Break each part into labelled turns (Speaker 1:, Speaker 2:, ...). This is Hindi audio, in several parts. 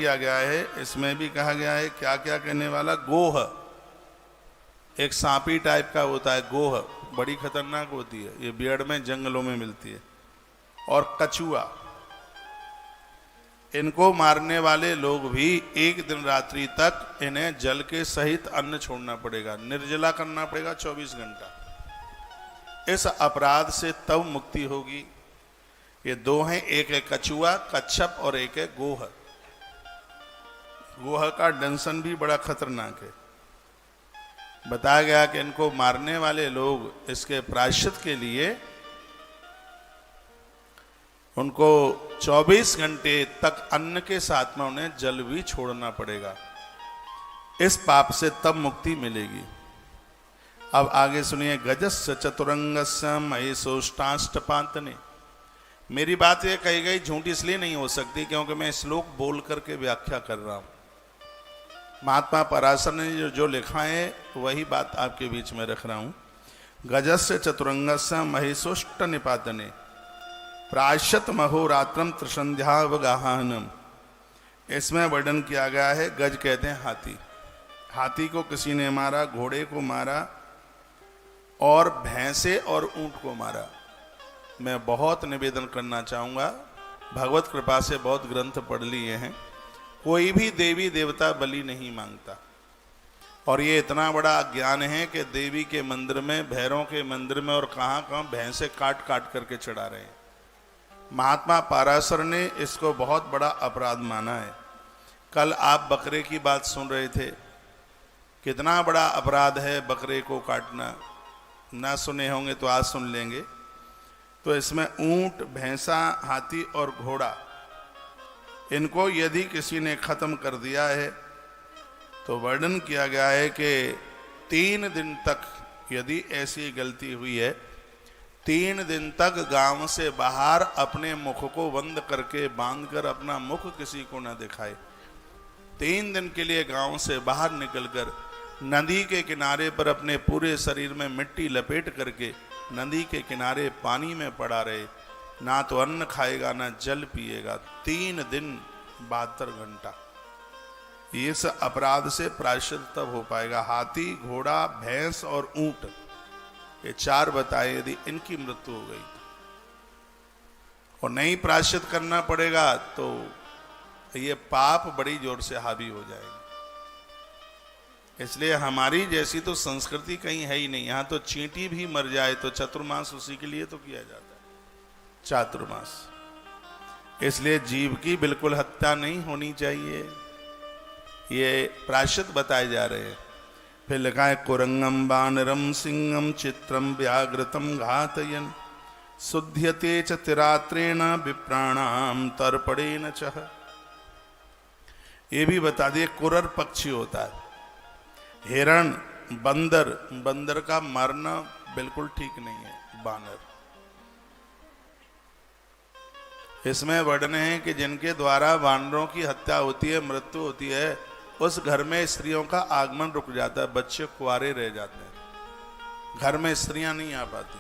Speaker 1: किया गया है। इसमें भी कहा गया है क्या क्या कहने वाला, गोह, एक सांपी टाइप का होता है गोह, बड़ी खतरनाक होती है, ये बियड में जंगलों में मिलती है। और कछुआ, इनको मारने वाले लोग भी एक दिन रात्रि तक इन्हें जल के सहित अन्न छोड़ना पड़ेगा, निर्जला करना पड़ेगा 24 घंटा। इस अपराध से तब मुक्ति होगी। ये दो हैं, एक है कछुआ कच्छप और एक है गोह। गोह का डंसन भी बड़ा खतरनाक है। बताया गया कि इनको मारने वाले लोग इसके प्रायश्चित के लिए उनको 24 घंटे तक अन्न के साथ में उन्हें जल भी छोड़ना पड़ेगा। इस पाप से तब मुक्ति मिलेगी। अब आगे सुनिए, गजस्य चतुरंगस्य महेशोष्टाष्टपातने। मेरी बात यह कही गई झूठी इसलिए नहीं हो सकती क्योंकि मैं श्लोक बोल करके व्याख्या कर रहा हूं। महात्मा पराशर ने जो लिखा है वही बात आपके बीच में रख रहा हूं। गजस्य चतुरंगस्य महेशोष्ट निपातने प्रायश्चित महोरात्रम त्रिसंध्यावगाहनम। इसमें वर्णन किया गया है, गज कहते हैं हाथी। हाथी को किसी ने मारा, घोड़े को मारा और भैंसे और ऊंट को मारा। मैं बहुत निवेदन करना चाहूँगा, भगवत कृपा से बहुत ग्रंथ पढ़ लिए हैं, कोई भी देवी देवता बलि नहीं मांगता। और ये इतना बड़ा ज्ञान है कि देवी के मंदिर में, भैरों के मंदिर में और कहाँ कहाँ भैंसे काट काट करके चढ़ा रहे हैं। महात्मा पाराशर ने इसको बहुत बड़ा अपराध माना है। कल आप बकरे की बात सुन रहे थे, कितना बड़ा अपराध है बकरे को काटना। ना सुने होंगे तो आज सुन लेंगे। तो इसमें ऊंट, भैंसा, हाथी और घोड़ा, इनको यदि किसी ने खत्म कर दिया है तो वर्णन किया गया है कि 3 दिन तक, यदि ऐसी गलती हुई है, 3 दिन तक गांव से बाहर अपने मुख को बंद करके बांधकर अपना मुख किसी को न दिखाए। 3 दिन के लिए गांव से बाहर निकलकर नदी के किनारे पर अपने पूरे शरीर में मिट्टी लपेट करके नदी के किनारे पानी में पड़ा रहे, ना तो अन्न खाएगा ना जल पिएगा। 3 दिन 72 घंटा। इस अपराध से प्रायश्चित तब हो पाएगा। हाथी, घोड़ा, भैंस और ऊंट, ये 4 बताए, यदि इनकी मृत्यु हो गई और नहीं प्रायश्चित करना पड़ेगा तो ये पाप बड़ी जोर से हावी हो जाएगा। इसलिए हमारी जैसी तो संस्कृति कहीं है ही नहीं। यहाँ तो चींटी भी मर जाए तो चतुर्मास उसी के लिए तो किया जाता है, चातुर्मास। इसलिए जीव की बिल्कुल हत्या नहीं होनी चाहिए। ये प्रायश्चित बताए जा रहे हैं। फिर लिखा है, कुरंगम वानरम सिंहम चित्रम व्याघ्रतम घातयन शुध्यते च तिरात्रेण विप्राणाम तर्पणेन चह। ये भी बता दिए, कुरर पक्षी होता है, हिरण, बंदर, बंदर का मरना बिल्कुल ठीक नहीं है, बानर। इसमें वर्णन है कि जिनके द्वारा वानरों की हत्या होती है, मृत्यु होती है, उस घर में स्त्रियों का आगमन रुक जाता है, बच्चे कुंवारे रह जाते हैं, घर में स्त्रियां नहीं आ पाती।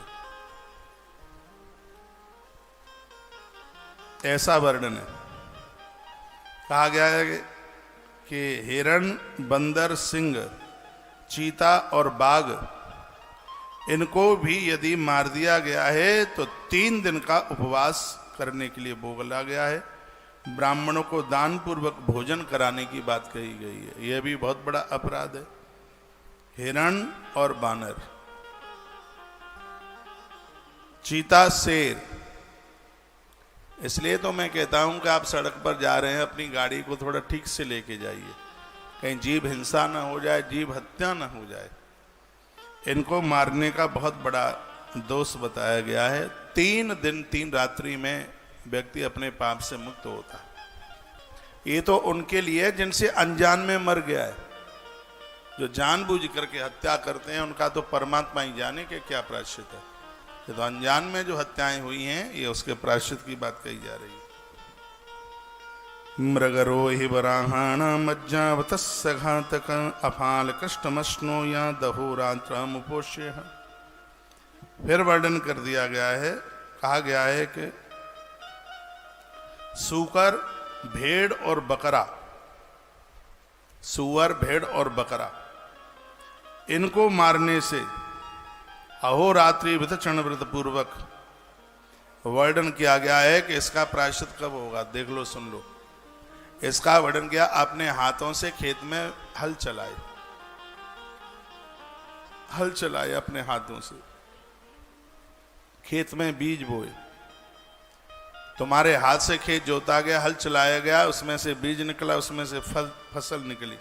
Speaker 1: ऐसा वर्णन है। कहा गया है कि हिरण, बंदर, सिंह, चीता और बाघ, इनको भी यदि मार दिया गया है तो 3 दिन का उपवास करने के लिए बोला गया है। ब्राह्मणों को दान पूर्वक भोजन कराने की बात कही गई है। यह भी बहुत बड़ा अपराध है। हिरण और बानर, चीता, शेर। इसलिए तो मैं कहता हूं कि आप सड़क पर जा रहे हैं, अपनी गाड़ी को थोड़ा ठीक से लेके जाइए, कहीं जीव हिंसा ना हो जाए, जीव हत्या ना हो जाए। इनको मारने का बहुत बड़ा दोष बताया गया है। 3 दिन 3 रात्रि में व्यक्ति अपने पाप से मुक्त होता है। ये तो उनके लिए जिनसे अनजान में मर गया है। जो जानबूझ करके हत्या करते हैं उनका तो परमात्मा ही जाने के क्या प्रायश्चित है। ये तो अनजान में जो हत्याएं हुई हैं, ये उसके प्रायश्चित की बात कही जा रही है। मृगरो हि वराहाण मज्जावतस्य घातक अफाल कष्टमश्नो या दहोरात्रम उपोष्य। फिर वर्णन कर दिया गया है, कहा गया है कि सूकर, भेड़ और बकरा सूअर, भेड़ और बकरा, इनको मारने से अहोरात्रि वितक्षण व्रत पूर्वक वर्णन किया गया है कि इसका प्रायश्चित कब होगा। देख लो, सुन लो। इसका वर्णन किया, अपने हाथों से खेत में हल चलाए, हल चलाए अपने हाथों से, खेत में बीज बोए। तुम्हारे हाथ से खेत जोता गया, हल चलाया गया, उसमें से बीज निकला, उसमें से फसल निकली,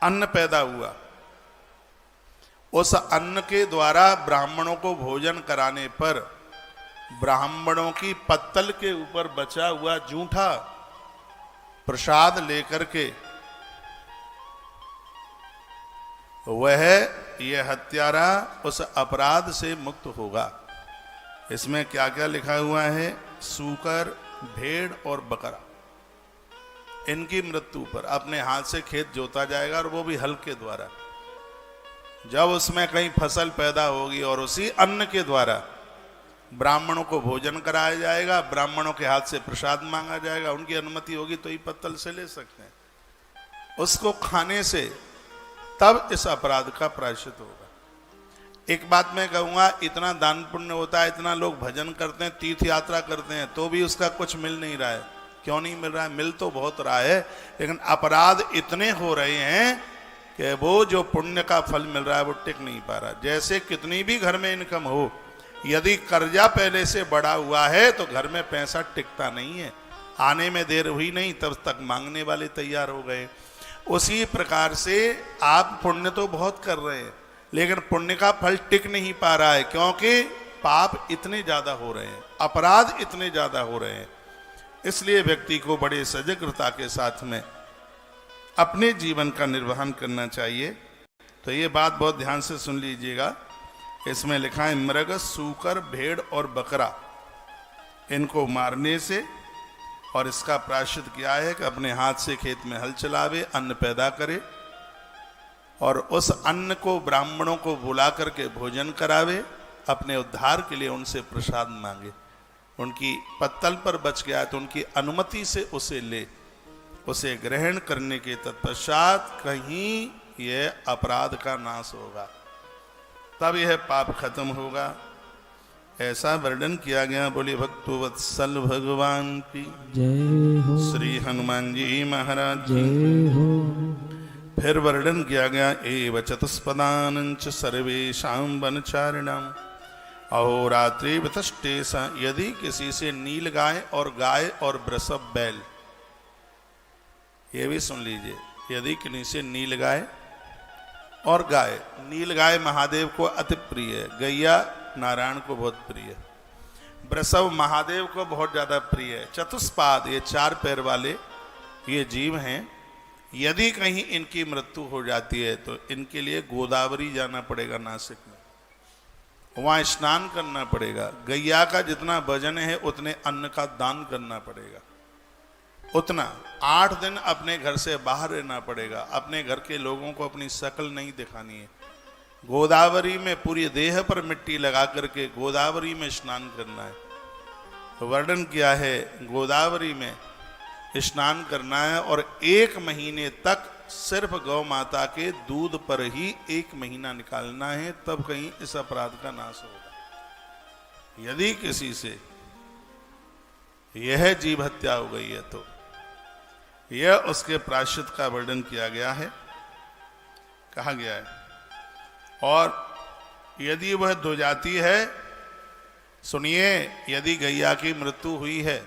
Speaker 1: अन्न पैदा हुआ। उस अन्न के द्वारा ब्राह्मणों को भोजन कराने पर ब्राह्मणों की पत्तल के ऊपर बचा हुआ जूठा प्रसाद लेकर के वह यह हत्यारा उस अपराध से मुक्त होगा। इसमें क्या क्या लिखा हुआ है? सूकर, भेड़ और बकरा, इनकी मृत्यु पर अपने हाथ से खेत जोता जाएगा, और वो भी हल के द्वारा। जब उसमें कहीं फसल पैदा होगी और उसी अन्न के द्वारा ब्राह्मणों को भोजन कराया जाएगा, ब्राह्मणों के हाथ से प्रसाद मांगा जाएगा, उनकी अनुमति होगी तो ही पत्तल से ले सकते हैं, उसको खाने से तब इस अपराध का प्रायश्चित होगा। एक बात मैं कहूंगा, इतना दान पुण्य होता है, इतना लोग भजन करते हैं, तीर्थ यात्रा करते हैं, तो भी उसका कुछ मिल नहीं रहा है। क्यों नहीं मिल रहा है? मिल तो बहुत रहा है, लेकिन अपराध इतने हो रहे हैं कि वो जो पुण्य का फल मिल रहा है वो टिक नहीं पा रहा। जैसे कितनी भी घर में इनकम हो, यदि कर्जा पहले से बढ़ा हुआ है तो घर में पैसा टिकता नहीं है, आने में देर हुई नहीं तब तक मांगने वाले तैयार हो गए। उसी प्रकार से आप पुण्य तो बहुत कर रहे हैं, लेकिन पुण्य का फल टिक नहीं पा रहा है, क्योंकि पाप इतने ज्यादा हो रहे हैं, अपराध इतने ज्यादा हो रहे हैं। इसलिए व्यक्ति को बड़े सजगता के साथ में अपने जीवन का निर्वहन करना चाहिए। तो ये बात बहुत ध्यान से सुन लीजिएगा। इसमें लिखा है, मृग, सूकर, भेड़ और बकरा, इनको मारने से, और इसका प्रायश्चित किया है कि अपने हाथ से खेत में हल चलावे, अन्न पैदा करे, और उस अन्न को ब्राह्मणों को बुला करके भोजन करावे, अपने उद्धार के लिए उनसे प्रसाद मांगे। उनकी पत्तल पर बच गया तो उनकी अनुमति से उसे ले, उसे ग्रहण करने के तत्पश्चात कहीं यह अपराध का नाश होगा, तब यह पाप खत्म होगा। ऐसा वर्णन किया गया। बोले भक्तवत्सल भगवान की
Speaker 2: जय हो,
Speaker 1: श्री हनुमान जी महाराज
Speaker 2: जय हो।
Speaker 1: फिर वर्णन किया गया, एव चतुष्पदानंच सर्वेषां वनचारिणाम अहोरात्रि वितष्टेसा। यदि किसी से नील गाय और वृषभ बैल, ये भी सुन लीजिए, यदि किसी से नील गाय और गाय, नील गाय महादेव को अति प्रिय है, गैया नारायण को बहुत प्रिय है, वृषभ महादेव को बहुत ज्यादा प्रिय है, चतुष्पाद ये चार पैर वाले ये जीव हैं। यदि कहीं इनकी मृत्यु हो जाती है तो इनके लिए गोदावरी जाना पड़ेगा, नासिक में, वहां स्नान करना पड़ेगा। गैया का जितना वजन है उतने अन्न का दान करना पड़ेगा, उतना 8 दिन अपने घर से बाहर रहना पड़ेगा, अपने घर के लोगों को अपनी शक्ल नहीं दिखानी है। गोदावरी में पूरी देह पर मिट्टी लगा करके गोदावरी में स्नान करना है। वर्णन किया है, गोदावरी में स्नान करना है, और 1 महीने तक सिर्फ गौ माता के दूध पर ही 1 महीना निकालना है, तब कहीं इस अपराध का नाश होगा। यदि किसी से यह जीव हत्या हो गई है तो यह उसके प्रायश्चित का वर्णन किया गया है, कहा गया है। और यदि वह दुजाती है, सुनिए, यदि गैया की मृत्यु हुई है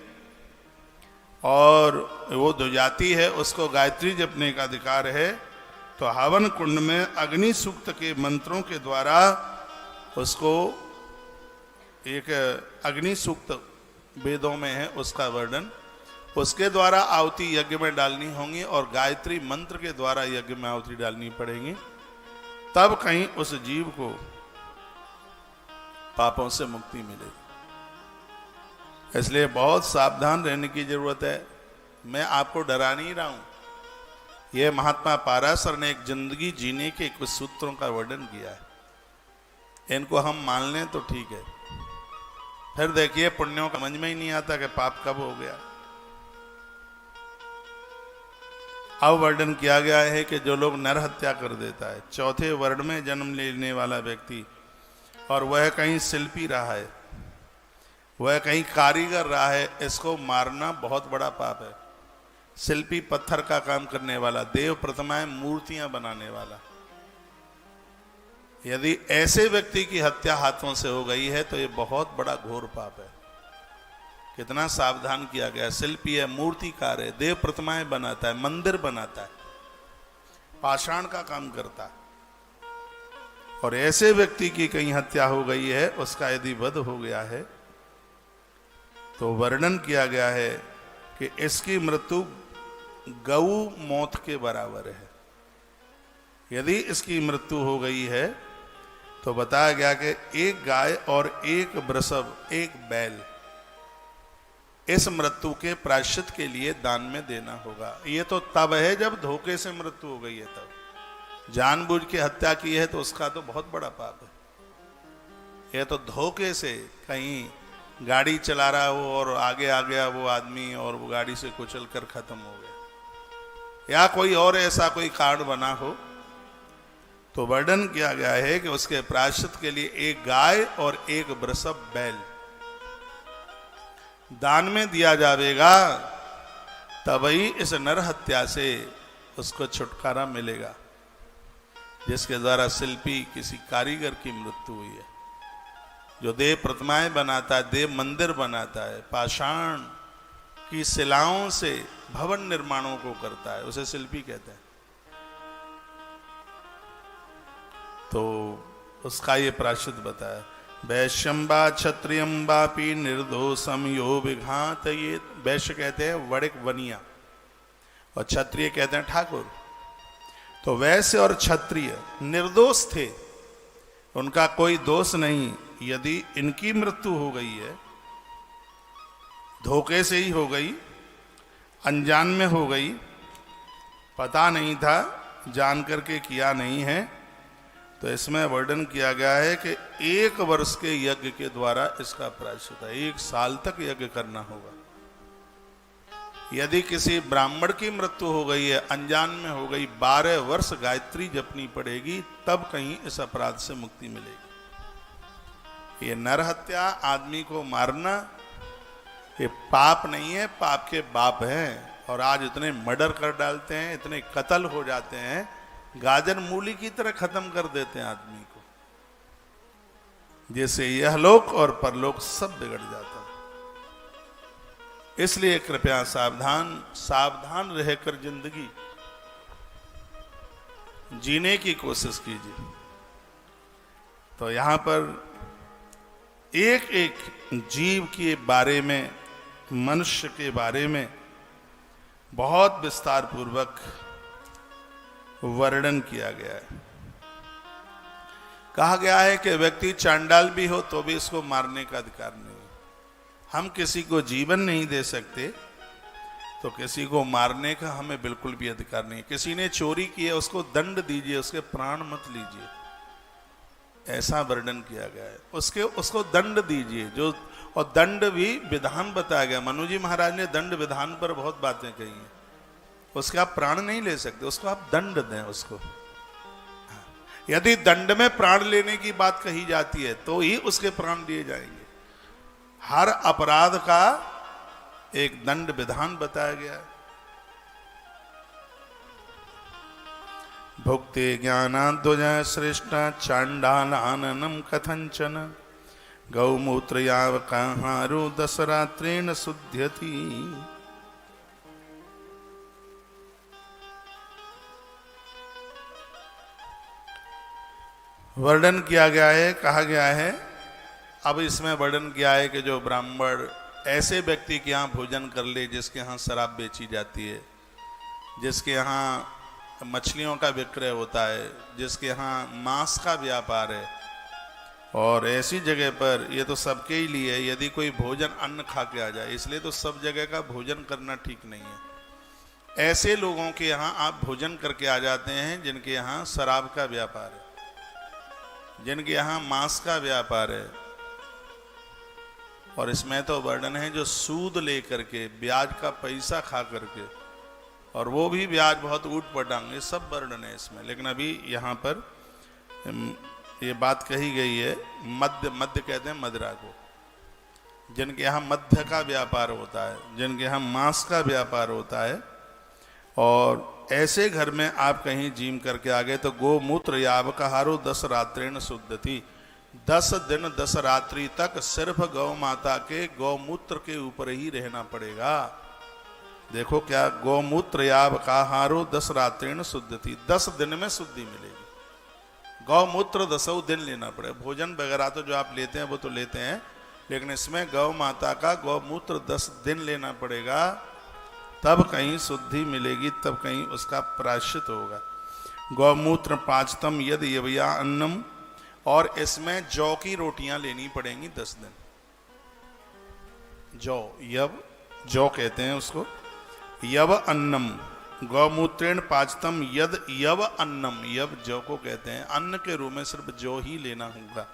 Speaker 1: और वो दुजाती है, उसको गायत्री जपने का अधिकार है, तो हवन कुंड में अग्नि सूक्त के मंत्रों के द्वारा उसको, एक अग्नि सूक्त वेदों में है उसका वर्णन, उसके द्वारा आहुति यज्ञ में डालनी होंगी, और गायत्री मंत्र के द्वारा यज्ञ में आहुति डालनी पड़ेगी, तब कहीं उस जीव को पापों से मुक्ति मिलेगी। इसलिए बहुत सावधान रहने की जरूरत है। मैं आपको डरा नहीं रहा हूं, यह महात्मा पाराशर ने एक जिंदगी जीने के कुछ सूत्रों का वर्णन किया है। इनको हम मान लें तो ठीक है, फिर देखिए पुण्यों का समझ में ही नहीं आता कि पाप कब हो गया। अब वर्णन किया गया है कि जो लोग नर हत्या कर देता है, चौथे वर्ण में जन्म लेने वाला व्यक्ति, और वह कहीं शिल्पी रहा है, वह कहीं कारीगर रहा है, इसको मारना बहुत बड़ा पाप है। शिल्पी पत्थर का काम करने वाला, देव प्रतिमाएं मूर्तियां बनाने वाला, यदि ऐसे व्यक्ति की हत्या हाथों से हो गई है तो ये बहुत बड़ा घोर पाप है। कितना सावधान किया गया। शिल्पी है, मूर्तिकार है, देव प्रतिमाएं बनाता है, मंदिर बनाता है, पाषाण का काम करता है, और ऐसे व्यक्ति की कहीं हत्या हो गई है, उसका यदि वध हो गया है तो वर्णन किया गया है कि इसकी मृत्यु गऊ मौत के बराबर है। यदि इसकी मृत्यु हो गई है तो बताया गया कि एक गाय और एक वृषभ, एक बैल, इस मृत्यु के प्रायश्चित के लिए दान में देना होगा। ये तो तब है जब धोखे से मृत्यु हो गई है, तब जानबूझ के हत्या की है तो उसका तो बहुत बड़ा पाप है। यह तो धोखे से कहीं गाड़ी चला रहा हो और आगे आ गया वो आदमी और वो गाड़ी से कुचल कर खत्म हो गया, या कोई और ऐसा कोई कारण बना हो, तो वर्णन किया गया है कि उसके प्रायश्चित के लिए एक गाय और एक वृषभ बैल दान में दिया जाएगा, तभी इस नर हत्या से उसको छुटकारा मिलेगा, जिसके द्वारा शिल्पी किसी कारीगर की मृत्यु हुई है, जो देव प्रतिमाएं बनाता है, देव मंदिर बनाता है, पाषाण की शिलाओं से भवन निर्माणों को करता है, उसे शिल्पी कहते हैं। तो उसका ये प्रायश्चित बताया। वैश्यम्बा क्षत्रियम्बापि निर्दोषम यो विघात, ये वैश्य कहते हैं वणिक वनिया, और क्षत्रिय कहते हैं ठाकुर। तो वैश्य और क्षत्रिय निर्दोष थे, उनका कोई दोष नहीं। यदि इनकी मृत्यु हो गई है, धोखे से ही हो गई, अनजान में हो गई, पता नहीं था, जान करके किया नहीं है, तो इसमें वर्णन किया गया है कि 1 वर्ष के यज्ञ के द्वारा इसका प्रायश्चित है। 1 साल तक यज्ञ करना होगा। यदि किसी ब्राह्मण की मृत्यु हो गई है, अनजान में हो गई, 12 वर्ष गायत्री जपनी पड़ेगी, तब कहीं इस अपराध से मुक्ति मिलेगी। ये नर हत्या, आदमी को मारना, ये पाप नहीं है, पाप के बाप हैं। और आज इतने मर्डर कर डालते हैं, इतने कत्ल हो जाते हैं, गाजर मूली की तरह खत्म कर देते हैं आदमी को, जैसे यह लोक और परलोक सब बिगड़ जाता है। इसलिए कृपया सावधान रहकर जिंदगी जीने की कोशिश कीजिए। तो यहां पर एक एक जीव के बारे में, मनुष्य के बारे में बहुत विस्तार पूर्वक वर्णन किया गया है। कहा गया है कि व्यक्ति चांडाल भी हो तो भी इसको मारने का अधिकार नहीं। हम किसी को जीवन नहीं दे सकते, तो किसी को मारने का हमें बिल्कुल भी अधिकार नहीं। किसी ने चोरी की है, उसको दंड दीजिए, उसके प्राण मत लीजिए, ऐसा वर्णन किया गया है। उसको दंड दीजिए, जो और दंड भी विधान बताया गया। मनु जी महाराज ने दंड विधान पर बहुत बातें कही हैं। उसके आप प्राण नहीं ले सकते, उसको आप दंड दें उसको। यदि दंड में प्राण लेने की बात कही जाती है तो ही उसके प्राण लिए जाएंगे। हर अपराध का एक दंड विधान बताया गया है। भुक्ते ज्ञानाद्वय श्रेष्ठा चांडालाननम कथंचन गौमूत्र यावकाहारो दशरात्रेण शुध्यति। वर्णन किया गया है, कहा गया है, अब इसमें वर्णन किया है कि जो ब्राह्मण ऐसे व्यक्ति के यहाँ भोजन कर ले जिसके यहाँ शराब बेची जाती है, जिसके यहाँ मछलियों का विक्रय होता है, जिसके यहाँ मांस का व्यापार है, और ऐसी जगह पर, ये तो सबके ही लिए है, यदि कोई भोजन अन्न खा के आ जाए, इसलिए तो सब जगह का भोजन करना ठीक नहीं है। ऐसे लोगों के यहाँ आप भोजन करके आ जाते हैं जिनके यहाँ शराब का व्यापार है, जिनके यहाँ मांस का व्यापार है। और इसमें तो वर्णन है जो सूद लेकर के, ब्याज का पैसा खा करके और वो भी ब्याज बहुत ऊट पटांग, ये सब वर्णन है इसमें। लेकिन अभी यहाँ पर ये बात कही गई है, मध्य, मध्य कहते हैं मदिरा को, जिनके यहाँ मध्य का व्यापार होता है, जिनके यहाँ मांस का व्यापार होता है, और ऐसे घर में आप कहीं जीम करके आ गए तो गोमूत्र यावकहारो 10 रात्रेण शुद्धति, 10 दिन 10 रात्रि तक सिर्फ गौ माता के गौमूत्र के ऊपर ही रहना पड़ेगा। देखो क्या, गौमूत्र यावकहारो 10 रात्रेण शुद्धति, 10 दिन में शुद्धि मिलेगी। गौमूत्र 10 दिन लेना पड़ेगा। भोजन वगैरह तो जो आप लेते हैं वो तो लेते हैं, लेकिन इसमें गौ माता का गौमूत्र 10 दिन लेना पड़ेगा, तब कहीं शुद्धि मिलेगी, तब कहीं उसका प्रायश्चित होगा। गौमूत्र 5 तम यद यवया अन्नम, और इसमें जौ की रोटियां लेनी पड़ेंगी 10 दिन। जौ, यव, जौ कहते हैं उसको। यव अन्नम, गौमूत्रेण 5 तम यद यव अन्नम, यव जौ को कहते हैं। अन्न के रूप में सिर्फ जौ ही लेना होगा,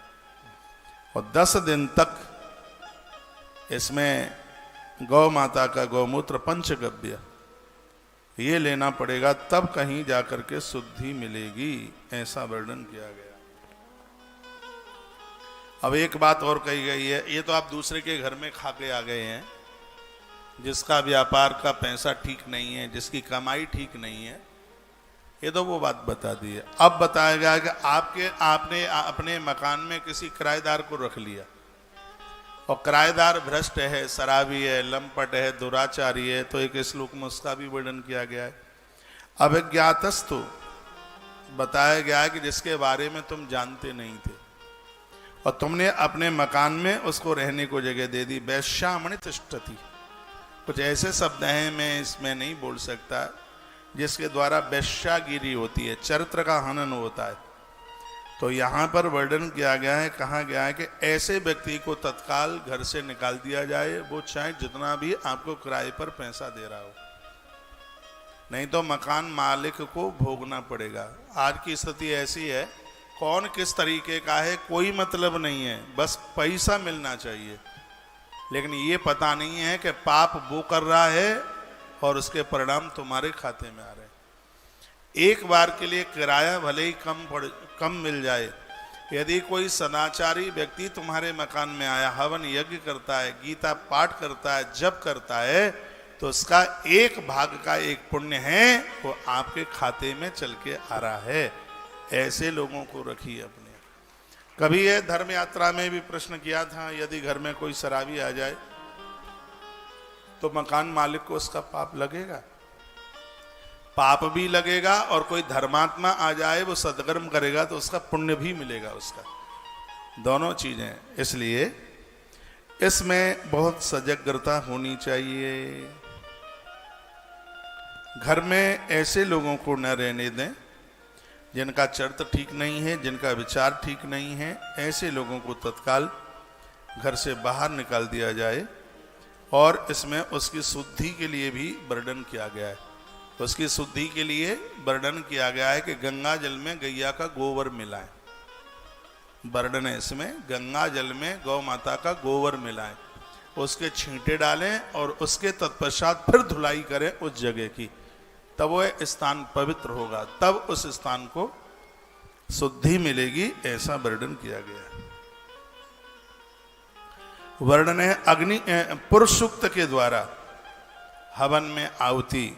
Speaker 1: और 10 दिन तक इसमें गौ माता का गौमूत्र पंचगव्य ये लेना पड़ेगा, तब कहीं जाकर के शुद्धि मिलेगी, ऐसा वर्णन किया गया। अब एक बात और कही गई है, ये तो आप दूसरे के घर में खा के आ गए हैं, जिसका व्यापार का पैसा ठीक नहीं है, जिसकी कमाई ठीक नहीं है, ये तो वो बात बता दी है। अब बताया गया कि आपने अपने मकान में किसी किराएदार को रख लिया, और किराएदार भ्रष्ट है, शराबी है, लंपट है, दुराचारी है, तो एक श्लोक में उसका भी वर्णन किया गया है। अभिज्ञातस्तु बताया गया है कि जिसके बारे में तुम जानते नहीं थे, और तुमने अपने मकान में उसको रहने को जगह दे दी। वैश्यामणि तिष्ठति, कुछ ऐसे शब्द हैं मैं इसमें नहीं बोल सकता, जिसके द्वारा वैश्यागिरी होती है, चरित्र का हनन होता है। तो यहाँ पर वर्णन किया गया है, कहा गया है कि ऐसे व्यक्ति को तत्काल घर से निकाल दिया जाए, वो चाहे जितना भी आपको किराए पर पैसा दे रहा हो, नहीं तो मकान मालिक को भोगना पड़ेगा। आज की स्थिति ऐसी है, कौन किस तरीके का है कोई मतलब नहीं है, बस पैसा मिलना चाहिए, लेकिन ये पता नहीं है कि पाप वो कर रहा है और उसके परिणाम तुम्हारे खाते में आ रहे हैं। एक बार के लिए किराया भले ही कम मिल जाए, यदि कोई सदाचारी व्यक्ति तुम्हारे मकान में आया, हवन यज्ञ करता है, गीता पाठ करता है, जप करता है, तो उसका एक भाग का एक पुण्य है, वो आपके खाते में चल के आ रहा है। ऐसे लोगों को रखिए अपने। कभी ये धर्म यात्रा में भी प्रश्न किया था, यदि घर में कोई शराबी आ जाए तो मकान मालिक को उसका पाप लगेगा, पाप भी लगेगा, और कोई धर्मात्मा आ जाए वो सदकर्म करेगा तो उसका पुण्य भी मिलेगा उसका, दोनों चीजें। इसलिए इसमें बहुत सजगता होनी चाहिए। घर में ऐसे लोगों को न रहने दें जिनका चरित्र ठीक नहीं है, जिनका विचार ठीक नहीं है, ऐसे लोगों को तत्काल घर से बाहर निकाल दिया जाए। और इसमें उसकी शुद्धि के लिए भी वर्णन किया गया है। उसकी शुद्धि के लिए वर्णन किया गया है कि गंगा जल में गैया का गोबर मिलाएं। वर्णन है इसमें, गंगा जल में गौ माता का गोबर मिलाएं, उसके छींटे डालें और उसके तत्पश्चात फिर धुलाई करें उस जगह की, तब वह स्थान पवित्र होगा, तब उस स्थान को शुद्धि मिलेगी, ऐसा वर्णन किया गया है। वर्णन है अग्नि पुरुष सूक्त के द्वारा हवन में आहुति,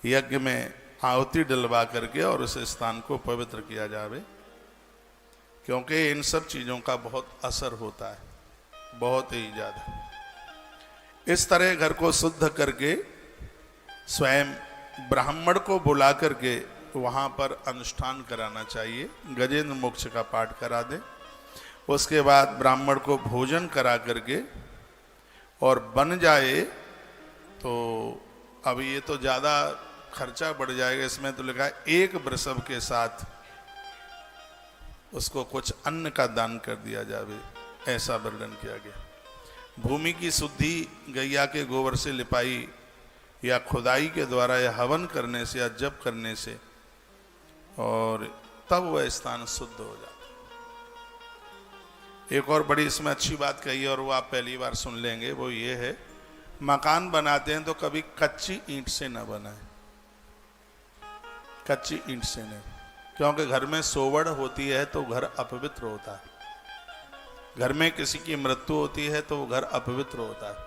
Speaker 1: यज्ञ में आहुति डलवा करके और उस स्थान को पवित्र किया जावे, क्योंकि इन सब चीजों का बहुत असर होता है, बहुत ही ज्यादा। इस तरह घर को शुद्ध करके स्वयं ब्राह्मण को बुला करके वहां पर अनुष्ठान कराना चाहिए। गजेंद्र मोक्ष का पाठ करा दे, उसके बाद ब्राह्मण को भोजन करा करके और बन जाए तो अब ये तो ज़्यादा खर्चा बढ़ जाएगा। इसमें तो लिखा है एक वृषभ के साथ उसको कुछ अन्न का दान कर दिया जावे, ऐसा वर्णन किया गया। भूमि की शुद्धि गैया के गोबर से लिपाई या खुदाई के द्वारा या हवन करने से या जप करने से, और तब वह स्थान शुद्ध हो जाता। एक और बड़ी इसमें अच्छी बात कही है और वो आप पहली बार सुन लेंगे, वो ये है, मकान बनाते हैं तो कभी कच्ची ईंट से न बनाए। कच्ची ईंट से नहीं, क्योंकि घर में सोवड़ होती है तो घर अपवित्र होता है। घर में किसी की मृत्यु होती है तो वो घर अपवित्र होता है।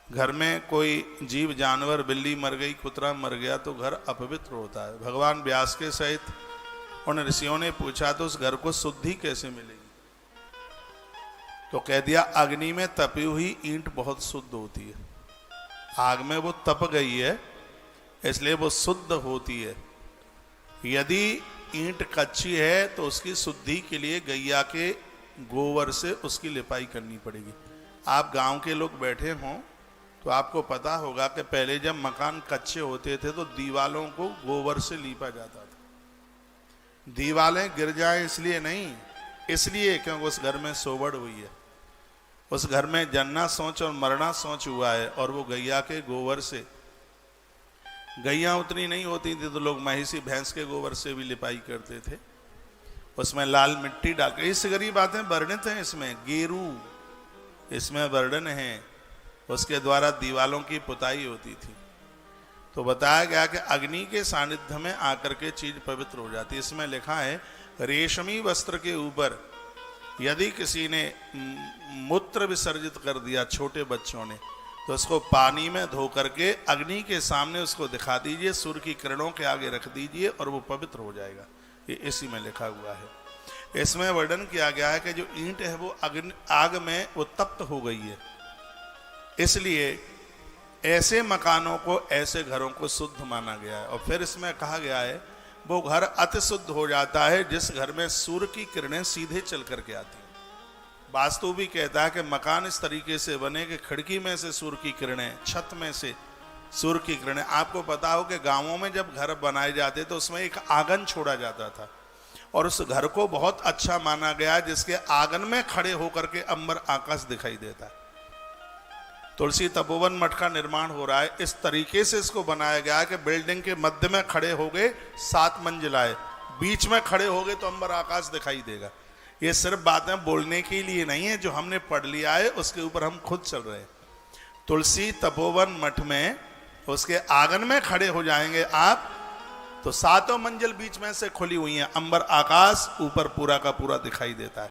Speaker 1: घर में कोई जीव जानवर, बिल्ली मर गई, कुतरा मर गया तो घर अपवित्र होता है। भगवान व्यास के सहित उन ऋषियों ने पूछा तो उस घर को शुद्धि कैसे मिलेगी? तो कह दिया अग्नि में तपी हुई ईंट बहुत शुद्ध होती है। आग में वो तप गई है इसलिए वो शुद्ध होती है। यदि ईंट कच्ची है तो उसकी शुद्धि के लिए गैया के गोबर से उसकी लिपाई करनी पड़ेगी। आप गांव के लोग बैठे हों तो आपको पता होगा कि पहले जब मकान कच्चे होते थे तो दीवालों को गोबर से लीपा जाता था। दीवालें गिर जाए इसलिए नहीं, इसलिए क्योंकि उस घर में सोवड़ हुई है, उस घर में जन्ना सोच और मरना सोच हुआ है। और वो गैया के गोबर से, गैया उतनी नहीं होती थी तो लोग महिषी भैंस के गोबर से भी लिपाई करते थे। उसमें लाल मिट्टी डालकर, इस गरीब बातें वर्णित हैं इसमें, गेरू इसमें वर्णन है। उसके द्वारा दीवालों की पुताई होती थी। तो बताया गया कि अग्नि के सानिध्य में आकर के चीज पवित्र हो जाती है। इसमें लिखा है रेशमी वस्त्र के ऊपर यदि किसी ने मूत्र विसर्जित कर दिया छोटे बच्चों ने तो उसको पानी में धो करके अग्नि के सामने उसको दिखा दीजिए, सूर्य की किरणों के आगे रख दीजिए और वो पवित्र हो जाएगा। ये इसी में लिखा हुआ है। इसमें वर्णन किया गया है कि जो ईंट है वो आग में वो तप्त हो गई है, इसलिए ऐसे मकानों को, ऐसे घरों को शुद्ध माना गया है। और फिर इसमें कहा गया है वो घर अति शुद्ध हो जाता है जिस घर में सूर्य की किरणें सीधे चल करके आती हैं। वास्तु भी कहता है कि मकान इस तरीके से बने कि खिड़की में से सूर्य की किरणें, छत में से सूर्य की किरणें। आपको पता हो कि गांवों में जब घर बनाए जाते तो उसमें एक आंगन छोड़ा जाता था और उस घर को बहुत अच्छा माना गया जिसके आंगन में खड़े होकर के अंबर आकाश दिखाई देता है। तुलसी तपोवन मठ का निर्माण हो रहा है, इस तरीके से इसको बनाया गया है कि बिल्डिंग के मध्य में खड़े हो गए 7 मंजिलाएं, बीच में खड़े हो गए तो अंबर आकाश दिखाई देगा। ये सिर्फ बातें बोलने के लिए नहीं है, जो हमने पढ़ लिया है उसके ऊपर हम खुद चल रहे हैं। तुलसी तपोवन मठ में उसके आंगन में खड़े हो जाएंगे आप तो 7 मंजिल बीच में से खुली हुई है, अंबर आकाश ऊपर पूरा का पूरा दिखाई देता है।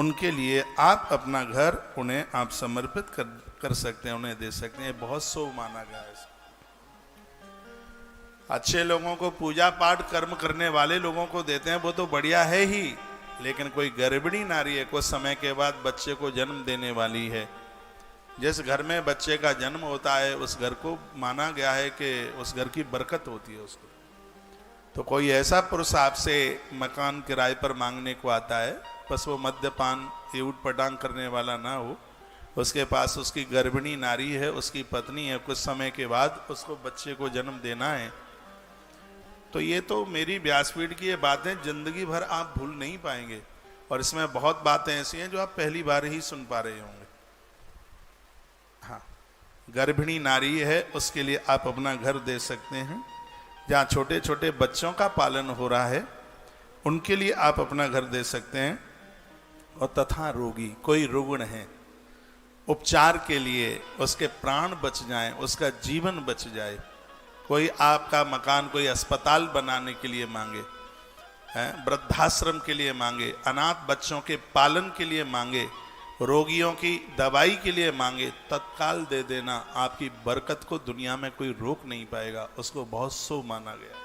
Speaker 1: उनके लिए आप अपना घर उन्हें आप समर्पित कर सकते हैं, उन्हें दे सकते हैं। बहुत शुभ माना गया है। अच्छे लोगों को, पूजा पाठ कर्म करने वाले लोगों को देते हैं, वो तो बढ़िया है ही, लेकिन कोई गर्भिणी नारी है, कुछ समय के बाद बच्चे को जन्म देने वाली है, जिस घर में बच्चे का जन्म होता है उस घर को माना गया है कि उस घर की बरकत होती है उसको। तो कोई ऐसा पुरुष आपसे मकान किराए पर मांगने को आता है, बस वो मद्यपान ये ऊट पटांग करने वाला ना हो, उसके पास उसकी गर्भिणी नारी है, उसकी पत्नी है, कुछ समय के बाद उसको बच्चे को जन्म देना है, तो ये तो मेरी व्यासपीठ की ये बातें जिंदगी भर आप भूल नहीं पाएंगे। और इसमें बहुत बातें ऐसी हैं जो आप पहली बार ही सुन पा रहे होंगे। हाँ, गर्भिणी नारी है, उसके लिए आप अपना घर दे सकते हैं। जहाँ छोटे छोटे बच्चों का पालन हो रहा है उनके लिए आप अपना घर दे सकते हैं। और तथा रोगी, कोई रुग्ण है, उपचार के लिए उसके प्राण बच जाएं, उसका जीवन बच जाए, कोई आपका मकान कोई अस्पताल बनाने के लिए मांगे, वृद्धाश्रम के लिए मांगे, अनाथ बच्चों के पालन के लिए मांगे, रोगियों की दवाई के लिए मांगे, तत्काल दे देना। आपकी बरकत को दुनिया में कोई रोक नहीं पाएगा। उसको बहुत शुभ माना गया,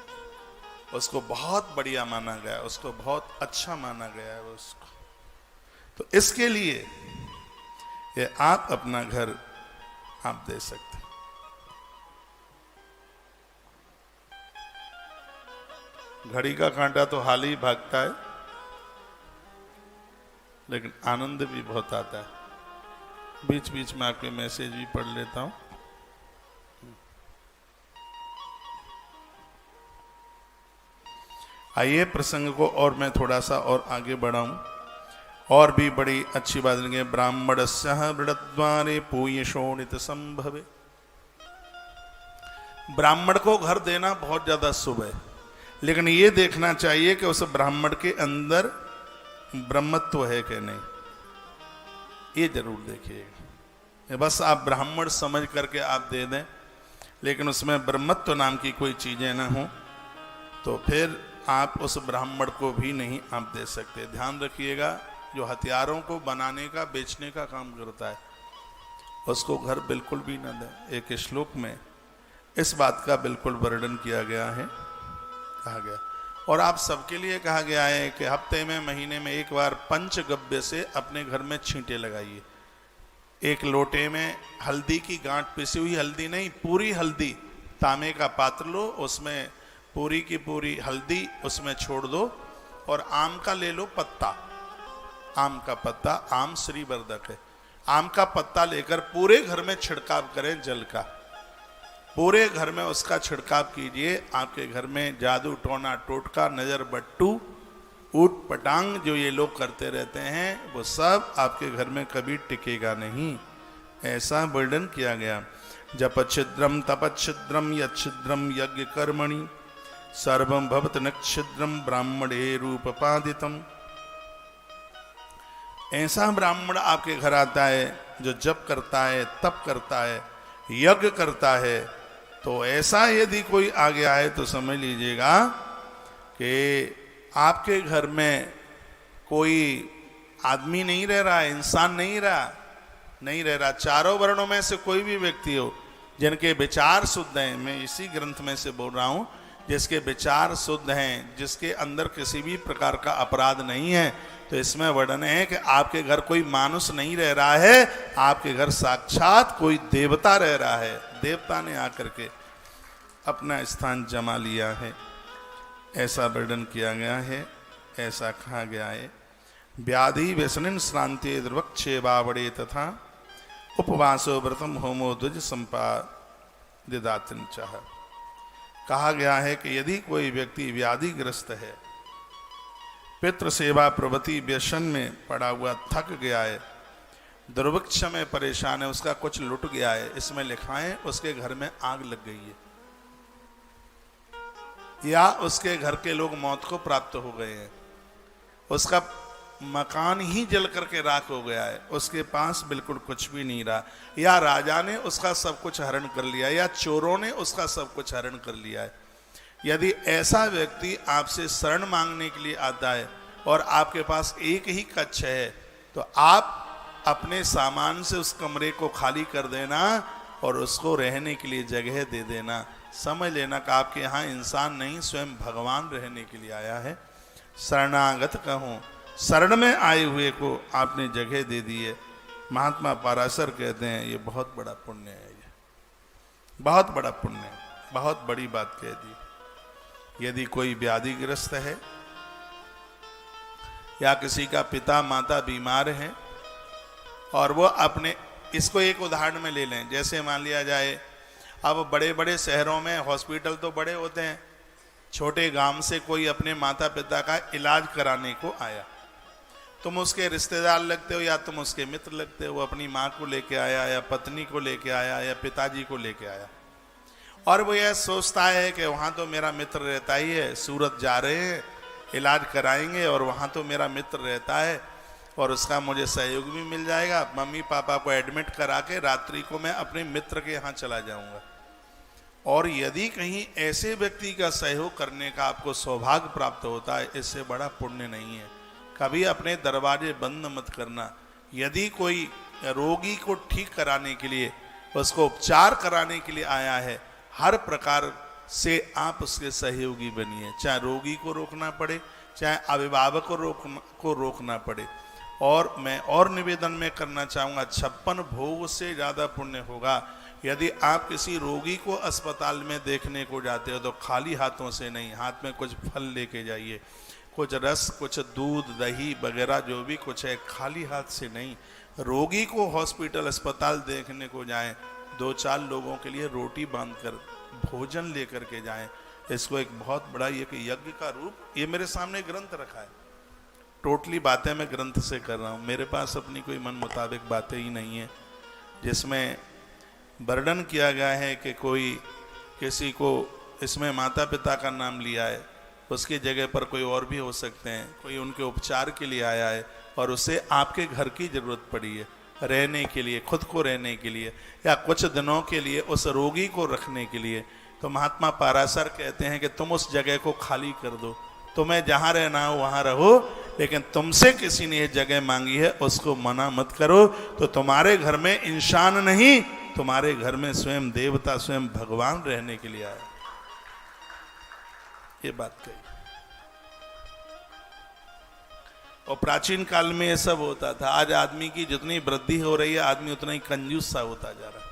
Speaker 1: उसको बहुत बढ़िया माना गया, उसको बहुत अच्छा माना गया है उसको। तो इसके लिए ये आप अपना घर आप दे सकते हैं। घड़ी का कांटा तो हाल ही भागता है, लेकिन आनंद भी बहुत आता है। बीच बीच में आपके मैसेज भी पढ़ लेता हूं। आइए प्रसंग को और मैं थोड़ा सा और आगे बढ़ाऊं। और भी बड़ी अच्छी बात लगे। ब्राह्मणस्य वृणद्वारे पूय शोणित संभवे। ब्राह्मण को घर देना बहुत ज्यादा शुभ है, लेकिन ये देखना चाहिए कि उस ब्राह्मण के अंदर ब्रह्मत्व है कि नहीं, ये जरूर देखिएगा। बस आप ब्राह्मण समझ करके आप दे दें, लेकिन उसमें ब्रह्मत्व नाम की कोई चीजें ना हो, तो फिर आप उस ब्राह्मण को भी नहीं आप दे सकते। ध्यान रखिएगा, जो हथियारों को बनाने का बेचने का काम करता है उसको घर बिल्कुल भी न दें। एक श्लोक में इस बात का बिल्कुल वर्णन किया गया है, कहा गया। और आप सबके लिए कहा गया है कि हफ्ते में, महीने में एक बार पंचगव्य से अपने घर में छींटे लगाइए। एक लोटे में हल्दी की गांठ, पिसी हुई हल्दी नहीं, पूरी हल्दी, तांबे का पात्र लो, उसमें पूरी की पूरी हल्दी उसमें छोड़ दो, और आम का ले लो पत्ता, आम का पत्ता, आम श्रीवर्धक है, आम का पत्ता लेकर पूरे घर में छिड़काव करें जल का, पूरे घर में उसका छिड़काव कीजिए। आपके घर में जादू टोना टोटका नजर बट्टू ऊट पटांग जो ये लोग करते रहते हैं, वो सब आपके घर में कभी टिकेगा नहीं। ऐसा वर्णन किया गया। जप छिद्रम तप छिद्रम यच्छिद्रम यज्ञ कर्मणि सर्वं भवत नक्षिद्रम ब्राह्मणे रूपपादितम। ऐसा ब्राह्मण आपके घर आता है जो जप करता है, तप करता है, यज्ञ करता है। तो ऐसा यदि कोई आ गया है तो समझ लीजिएगा कि आपके घर में कोई आदमी नहीं रह रहा है, इंसान नहीं रह रहा। चारों वर्णों में से कोई भी व्यक्ति हो जिनके विचार शुद्ध हैं, मैं इसी ग्रंथ में से बोल रहा हूं, जिसके विचार शुद्ध हैं, जिसके अंदर किसी भी प्रकार का अपराध नहीं है, तो इसमें वर्णन है कि आपके घर कोई मानुष नहीं रह रहा है, आपके घर साक्षात कोई देवता रह रहा है। देवता ने आकर के अपना स्थान जमा लिया है, ऐसा वर्णन किया गया है, ऐसा कहा गया है। व्याधि व्यसनिन श्रांति द्रवक्षे बावड़े तथा उपवासो व्रतम होमो द्विज संपादिदातिन चाह। कहा गया है कि यदि कोई व्यक्ति व्याधिग्रस्त है, पितृ सेवा प्रवृत्ति व्यसन में पड़ा हुआ थक गया है, दुर्भिक्ष में परेशान है, उसका कुछ लुट गया है, इसमें लिखा है उसके घर में आग लग गई है, या उसके घर के लोग मौत को प्राप्त हो गए हैं, उसका मकान ही जल करके राख हो गया है, उसके पास बिल्कुल कुछ भी नहीं रहा, या राजा ने उसका सब कुछ हरण कर लिया, या चोरों ने उसका सब कुछ हरण कर लिया है। यदि ऐसा व्यक्ति आपसे शरण मांगने के लिए आता है और आपके पास एक ही कच्छ है, तो तो आप अपने सामान से उस कमरे को खाली कर देना और उसको रहने के लिए जगह दे देना। समझ लेना कि आपके यहाँ इंसान नहीं, स्वयं भगवान रहने के लिए आया है। शरणागत कहूँ, शरण में आए हुए को आपने जगह दे दी है। महात्मा पाराशर कहते हैं ये बहुत बड़ा पुण्य है, ये बहुत बड़ा पुण्य है, बहुत बड़ी बात कह दी। यदि कोई व्याधिग्रस्त है या किसी का पिता माता बीमार है और वो अपने, इसको एक उदाहरण में ले लें, जैसे मान लिया जाए अब बड़े बड़े शहरों में हॉस्पिटल तो बड़े होते हैं, छोटे गांव से कोई अपने माता पिता का इलाज कराने को आया, तुम उसके रिश्तेदार लगते हो या तुम उसके मित्र लगते हो। वो अपनी माँ को लेके आया या पत्नी को लेके आया या पिताजी को लेके आया और वो यह सोचता है कि वहाँ तो मेरा मित्र रहता ही है, सूरत जा रहे हैं इलाज कराएंगे और वहाँ तो मेरा मित्र रहता है और उसका मुझे सहयोग भी मिल जाएगा। मम्मी पापा को एडमिट करा के रात्रि को मैं अपने मित्र के यहाँ चला जाऊँगा। और यदि कहीं ऐसे व्यक्ति का सहयोग करने का आपको सौभाग्य प्राप्त होता है, इससे बड़ा पुण्य नहीं है। कभी अपने दरवाजे बंद मत करना। यदि कोई रोगी को ठीक कराने के लिए, उसको उपचार कराने के लिए आया है, हर प्रकार से आप उसके सहयोगी बनिए, चाहे रोगी को रोकना पड़े, चाहे अभिभावक को रोकना पड़े। और मैं और निवेदन में करना चाहूँगा, 56 भोग से ज़्यादा पुण्य होगा यदि आप किसी रोगी को अस्पताल में देखने को जाते हो तो खाली हाथों से नहीं, हाथ में कुछ फल लेके जाइए, कुछ रस, कुछ दूध दही वगैरह जो भी कुछ है, खाली हाथ से नहीं। रोगी को हॉस्पिटल अस्पताल देखने को जाएं, 2-4 लोगों के लिए रोटी बांधकर भोजन लेकर के जाएं। इसको एक बहुत बड़ा ये कि यज्ञ का रूप, ये मेरे सामने ग्रंथ रखा है, टोटली बातें मैं ग्रंथ से कर रहा हूँ। मेरे पास अपनी कोई मन मुताबिक बातें ही नहीं है जिसमें वर्णन किया गया है कि कोई किसी को इसमें माता पिता का नाम लिया है, उसकी जगह पर कोई और भी हो सकते हैं, कोई उनके उपचार के लिए आया है और उसे आपके घर की जरूरत पड़ी है रहने के लिए, खुद को रहने के लिए या कुछ दिनों के लिए उस रोगी को रखने के लिए, तो महात्मा पाराशर कहते हैं कि तुम उस जगह को खाली कर दो, तुम्हें जहाँ रहना हो वहाँ रहो, लेकिन तुमसे किसी ने ये जगह मांगी है उसको मना मत करो। तो तुम्हारे घर में इंसान नहीं, तुम्हारे घर में स्वयं देवता, स्वयं भगवान रहने के लिए आया। ये बात कही। और प्राचीन काल में ये सब होता था। आज आदमी की जितनी वृद्धि हो रही है, आदमी उतना ही कंजूस सा होता जा रहा है।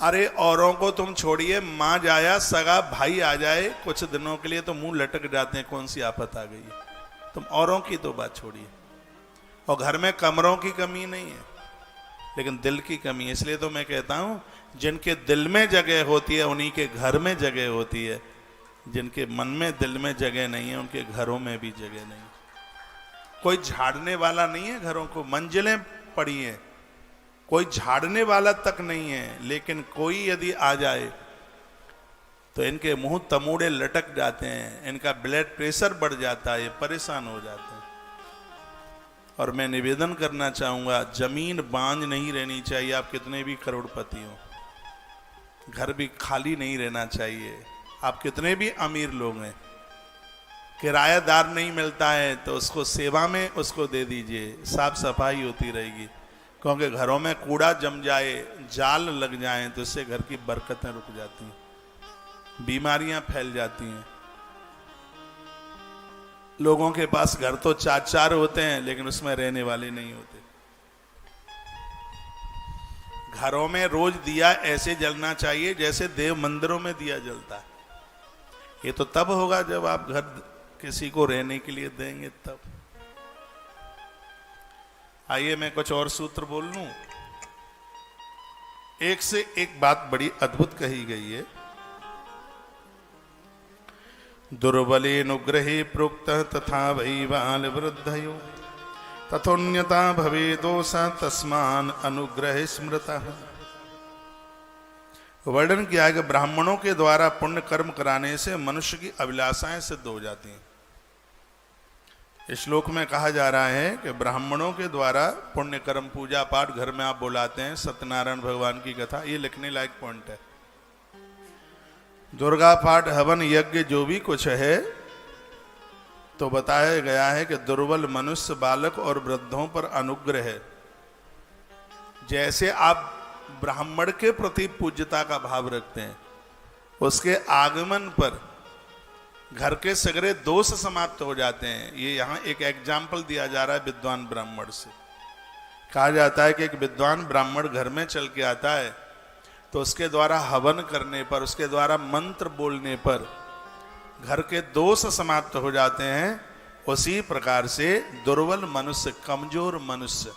Speaker 1: अरे औरों को तुम छोड़िए, माँ जाया, सगा भाई आ जाए कुछ दिनों के लिए तो मुंह लटक जाते हैं, कौन सी आफत आ गई है। तुम औरों की तो बात छोड़िए। और घर में कमरों की कमी नहीं है, लेकिन दिल की कमी है। इसलिए तो मैं कहता हूं, जिनके दिल में जगह होती है उन्हीं के घर में जगह होती है, जिनके मन में दिल में जगह नहीं है उनके घरों में भी जगह नहीं। कोई झाड़ने वाला नहीं है घरों को, मंजिलें पड़ी हैं, कोई झाड़ने वाला तक नहीं है, लेकिन कोई यदि आ जाए तो इनके मुंह तमूड़े लटक जाते हैं, इनका ब्लड प्रेशर बढ़ जाता है, ये परेशान हो जाते हैं। और मैं निवेदन करना चाहूँगा, जमीन बांझ नहीं रहनी चाहिए, आप कितने भी करोड़पति हो। घर भी खाली नहीं रहना चाहिए, आप कितने भी अमीर लोग हैं। किरायादार नहीं मिलता है तो उसको सेवा में उसको दे दीजिए, साफ सफाई होती रहेगी। क्योंकि घरों में कूड़ा जम जाए, जाल लग जाए तो इससे घर की बरकतें रुक जाती हैं, बीमारियां फैल जाती हैं। लोगों के पास घर तो 4-4 होते हैं लेकिन उसमें रहने वाले नहीं होते। घरों में रोज दिया ऐसे जलना चाहिए जैसे देव मंदिरों में दिया जलता है। ये तो तब होगा जब आप घर किसी को रहने के लिए देंगे तब। आइए मैं कुछ और सूत्र बोल लूं। एक से एक बात बड़ी अद्भुत कही गई है। दुर्बलेनुग्रहे प्रोक्त तथा वै बाल वृद्धयो तथोन्यता भवेदोष तस्मान अनुग्रह स्मृतः। वर्णन किया है कि ब्राह्मणों के द्वारा पुण्य कर्म कराने से मनुष्य की अभिलाषाएं सिद्ध हो जाती हैं। इस श्लोक में कहा जा रहा है कि ब्राह्मणों के द्वारा पुण्य कर्म, पूजा पाठ, घर में आप बुलाते हैं, सत्यनारायण भगवान की कथा, ये लिखने लायक पॉइंट है। दुर्गा पाठ, हवन, यज्ञ जो भी कुछ है तो बताया गया है कि दुर्बल मनुष्य, बालक और वृद्धों पर अनुग्रह है। जैसे आप ब्राह्मण के प्रति पूज्यता का भाव रखते हैं, उसके आगमन पर घर के सगरे दोष समाप्त हो जाते हैं। ये यहाँ एक एग्जाम्पल दिया जा रहा है विद्वान ब्राह्मण से। कहा जाता है कि एक विद्वान ब्राह्मण घर में चल के आता है तो उसके द्वारा हवन करने पर, उसके द्वारा मंत्र बोलने पर घर के दोष समाप्त हो जाते हैं। उसी प्रकार से दुर्बल मनुष्य, कमजोर मनुष्य,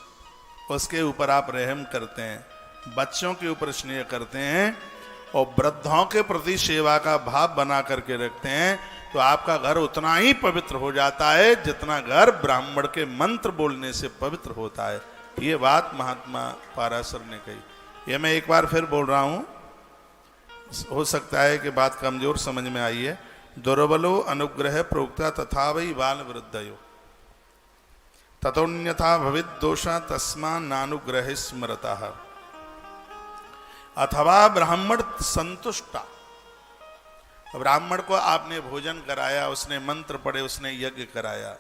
Speaker 1: उसके ऊपर आप रहम करते हैं, बच्चों के ऊपर स्नेह करते हैं और वृद्धों के प्रति सेवा का भाव बना करके रखते हैं, तो आपका घर उतना ही पवित्र हो जाता है जितना घर ब्राह्मण के मंत्र बोलने से पवित्र होता है। ये बात महात्मा पाराशर ने कही। ये मैं एक बार फिर बोल रहा हूं, हो सकता है कि बात कमजोर समझ में आई है। दुर्बलो अनुग्रह प्रोक्ता तथा वै बाल वृद्धयो ततोन्यथा भवित दोषा तस्मा नानुग्रह स्मरता। अथवा ब्राह्मण संतुष्टा, ब्राह्मण को आपने भोजन कराया, उसने मंत्र पढ़े, उसने यज्ञ कराया,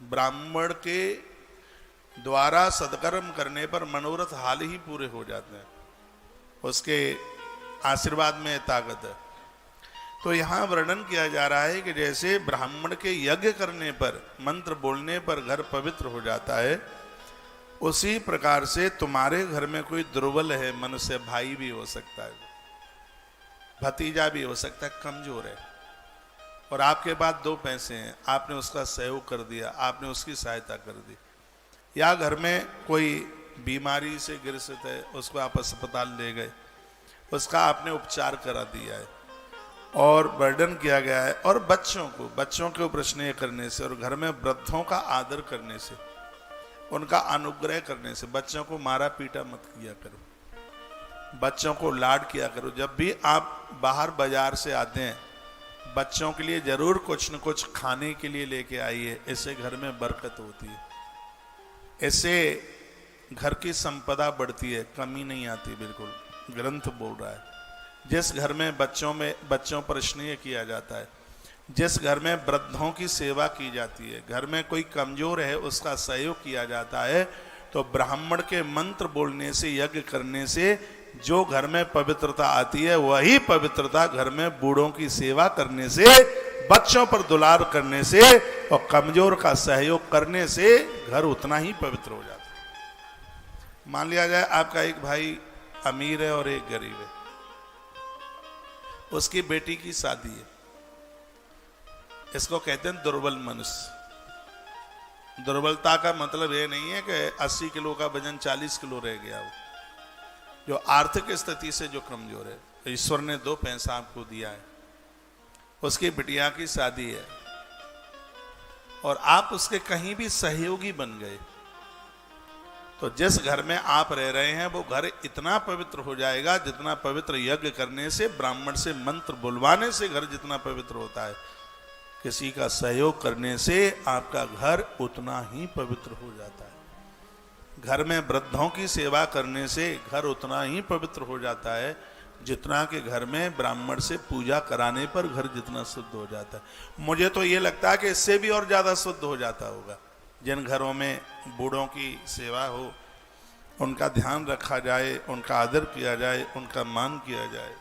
Speaker 1: ब्राह्मण के द्वारा सत्कर्म करने पर मनोरथ हाल ही पूरे हो जाते हैं, उसके आशीर्वाद में ताकत है। तो यहाँ वर्णन किया जा रहा है कि जैसे ब्राह्मण के यज्ञ करने पर, मंत्र बोलने पर घर पवित्र हो जाता है, उसी प्रकार से तुम्हारे घर में कोई दुर्बल है मनुष्य, भाई भी हो सकता है, भतीजा भी हो सकता है, कमजोर है, और आपके पास 2 पैसे हैं, आपने उसका सहयोग कर दिया, आपने उसकी सहायता कर दी, या घर में कोई बीमारी से ग्रसित है, उसको आप अस्पताल ले गए, उसका आपने उपचार करा दिया है और वर्णन किया गया है। और बच्चों के ऊपर स्नेह करने से और घर में वृद्धों का आदर करने से, उनका अनुग्रह करने से, बच्चों को मारा पीटा मत किया करो, बच्चों को लाड किया करो। जब भी आप बाहर बाजार से आते हैं, बच्चों के लिए जरूर कुछ न कुछ खाने के लिए लेके आइए, इससे घर में बरकत होती है, इससे घर की संपदा बढ़ती है, कमी नहीं आती। बिल्कुल ग्रंथ बोल रहा है, जिस घर में बच्चों पर स्नेह किया जाता है, जिस घर में वृद्धों की सेवा की जाती है, घर में कोई कमजोर है उसका सहयोग किया जाता है, तो ब्राह्मण के मंत्र बोलने से, यज्ञ करने से जो घर में पवित्रता आती है, वही पवित्रता घर में बूढ़ों की सेवा करने से, बच्चों पर दुलार करने से और कमजोर का सहयोग करने से घर उतना ही पवित्र हो जाता है। मान लिया जाए आपका एक भाई अमीर है और एक गरीब है, उसकी बेटी की शादी है, इसको कहते हैं दुर्बल मनुष्य। दुर्बलता का मतलब ये नहीं है कि 80 किलो का वजन 40 किलो रह गया, वो जो आर्थिक स्थिति से जो कमजोर है, तो ईश्वर ने 2 पैसा आपको दिया है, उसकी बिटिया की शादी है और आप उसके कहीं भी सहयोगी बन गए, तो जिस घर में आप रह रहे हैं वो घर इतना पवित्र हो जाएगा जितना पवित्र यज्ञ करने से, ब्राह्मण से मंत्र बुलवाने से घर जितना पवित्र होता है, किसी का सहयोग करने से आपका घर उतना ही पवित्र हो जाता है। घर में वृद्धों की सेवा करने से घर उतना ही पवित्र हो जाता है जितना कि घर में ब्राह्मण से पूजा कराने पर घर जितना शुद्ध हो जाता है। मुझे तो ये लगता है कि इससे भी और ज्यादा शुद्ध हो जाता होगा। जिन घरों में बूढ़ों की सेवा हो, उनका ध्यान रखा जाए, उनका आदर किया जाए, उनका मान किया जाए,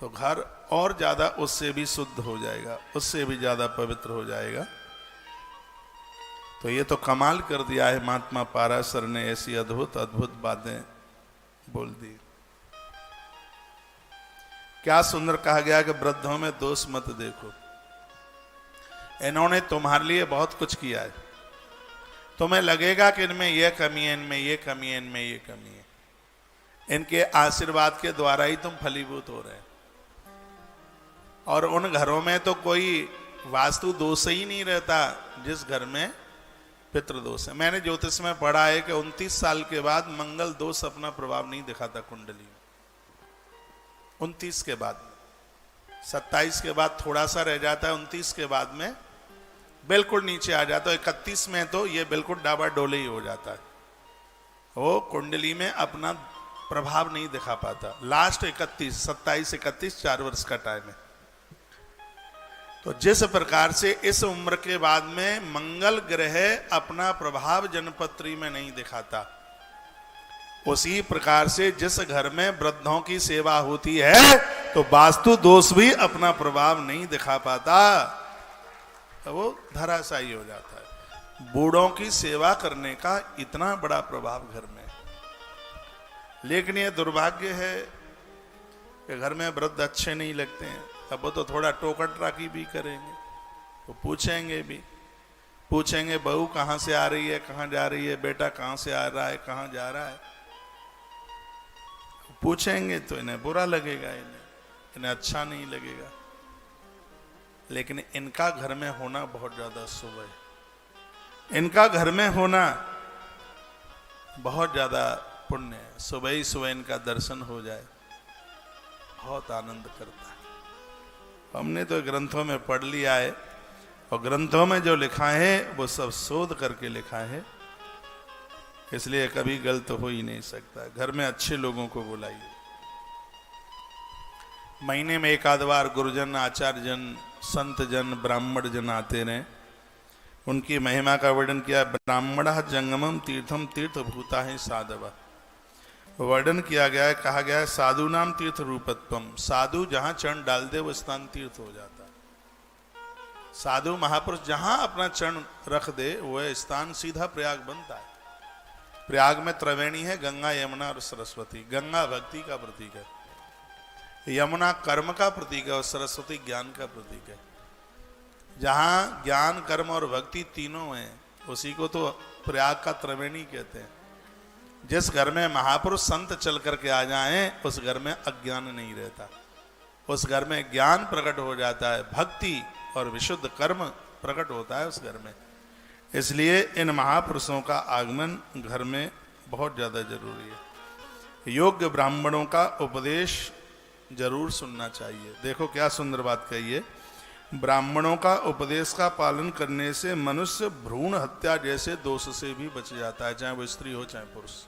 Speaker 1: तो घर और ज्यादा उससे भी शुद्ध हो जाएगा, उससे भी ज्यादा पवित्र हो जाएगा। तो ये तो कमाल कर दिया है महात्मा पाराशर ने, ऐसी अद्भुत अद्भुत बातें बोल दी। क्या सुंदर कहा गया कि वृद्धों में दोष मत देखो, इन्होंने तुम्हारे लिए बहुत कुछ किया है, तुम्हें लगेगा कि इनमें यह कमी है, इनमें ये कमी है, इनमें ये कमी है, इनके आशीर्वाद के द्वारा ही तुम फलीभूत हो रहे हैं। और उन घरों में तो कोई वास्तु दोष ही नहीं रहता जिस घर में पितृदोष है। मैंने ज्योतिष में पढ़ा है कि 29 साल के बाद मंगल दोष अपना प्रभाव नहीं दिखाता कुंडली में, 29 के बाद, 27 के बाद थोड़ा सा रह जाता है, 29 के बाद में बिल्कुल नीचे आ जाता है, 31 में तो ये बिल्कुल डाबाडोले ही हो जाता है, वो कुंडली में अपना प्रभाव नहीं दिखा पाता। लास्ट 31, 27, 31 4 वर्ष का टाइम है। तो जिस प्रकार से इस उम्र के बाद में मंगल ग्रह अपना प्रभाव जन्मपत्री में नहीं दिखाता, उसी प्रकार से जिस घर में वृद्धों की सेवा होती है तो वास्तु दोष भी अपना प्रभाव नहीं दिखा पाता, तो वो धराशायी हो जाता है। बूढ़ों की सेवा करने का इतना बड़ा प्रभाव घर में, लेकिन ये दुर्भाग्य है कि घर में वृद्ध अच्छे नहीं लगते हैं। अब वो तो थोड़ा टोकर टाकी भी करेंगे, तो पूछेंगे बहू कहाँ से आ रही है, कहाँ जा रही है, बेटा कहाँ से आ रहा है, कहाँ जा रहा है, पूछेंगे तो इन्हें बुरा लगेगा, इन्हें अच्छा नहीं लगेगा। लेकिन इनका घर में होना बहुत ज्यादा शुभ है, इनका घर में होना बहुत ज्यादा पुण्य है। सुबह ही सुबह इनका दर्शन हो जाए बहुत आनंद करता है। हमने तो ग्रंथों में पढ़ लिया है, और ग्रंथों में जो लिखा है वो सब शोध करके लिखा है, इसलिए कभी गलत हो ही नहीं सकता। घर में अच्छे लोगों को बुलाइए। महीने में एक आध बार गुरुजन, आचार्य जन, संत जन, ब्राह्मण जन आते रहे, उनकी महिमा का वर्णन किया। ब्राह्मण जंगमम तीर्थम तीर्थ भूता है साधव, वर्णन किया गया है, कहा गया है साधु नाम तीर्थ रूपत्वम, साधु जहां चरण डाल दे वो स्थान तीर्थ हो जाता है। साधु महापुरुष जहां अपना चरण रख दे वह स्थान सीधा प्रयाग बनता है। प्रयाग में त्रिवेणी है, गंगा, यमुना और सरस्वती। गंगा भक्ति का प्रतीक है, यमुना कर्म का प्रतीक है और सरस्वती ज्ञान का प्रतीक है। जहां ज्ञान, कर्म और भक्ति तीनों हैं उसी को तो प्रयाग का त्रिवेणी कहते हैं। जिस घर में महापुरुष संत चल करके आ जाएं उस घर में अज्ञान नहीं रहता, उस घर में ज्ञान प्रकट हो जाता है, भक्ति और विशुद्ध कर्म प्रकट होता है उस घर में। इसलिए इन महापुरुषों का आगमन घर में बहुत ज़्यादा जरूरी है। योग्य ब्राह्मणों का उपदेश जरूर सुनना चाहिए। देखो क्या सुंदर बात कही है, ब्राह्मणों का उपदेश का पालन करने से मनुष्य भ्रूण हत्या जैसे दोष से भी बच जाता है, चाहे वो स्त्री हो चाहे पुरुष।